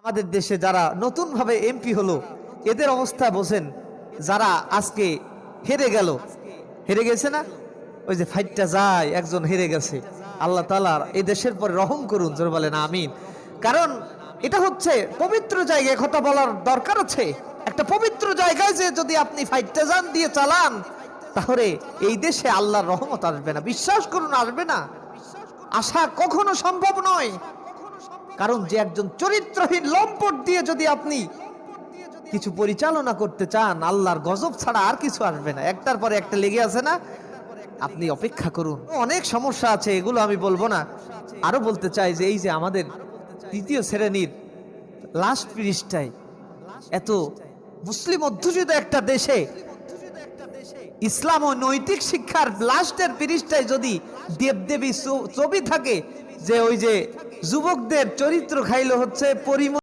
আমাদের দেশে যারা নতুন ভাবে এমপি হলো এদের অবস্থা বোঝেন। যারা আজকে হেরে গেছে না, ওই যে ফাইটটা যায়, একজন হেরে গেছে। আল্লাহ তাআলা এই দেশের পর রহম করুন, জোরে বলেন আমিন। কারণ এটা হচ্ছে পবিত্র জায়গায়, কথা বলার দরকার আছে। একটা পবিত্র জায়গায় যে যদি আপনি ফাইটটা যান দিয়ে চালান, তাহলে এই দেশে আল্লাহর রহমত আসবে না, বিশ্বাস করুন আসবে না, আশা কখনো সম্ভব নয়। কারণ যে একজন চরিত্রহীন লম্পট দিয়ে যদি আপনি কিছু পরিচালনা করতে চান, আল্লাহর গজব ছাড়া আর কিছু আসবে না। একটার পরে একটা লেগে আছে না, আপনি অপেক্ষা করুন। অনেক সমস্যা আছে, এগুলো আমি বলবো না। আরো বলতে চাই যে এই যে আমাদের তৃতীয় শ্রেণীর লাস্ট পৃষ্ঠায় এত মুসলিম অধ্যুষিত একটা দেশে ইসলাম ও নৈতিক শিক্ষার লাস্টের পৃষ্ঠায় যদি দেবদেবী ছবি থাকে, যে ওই যে যুবকদের চরিত্র খাইলো হচ্ছে পরিমল।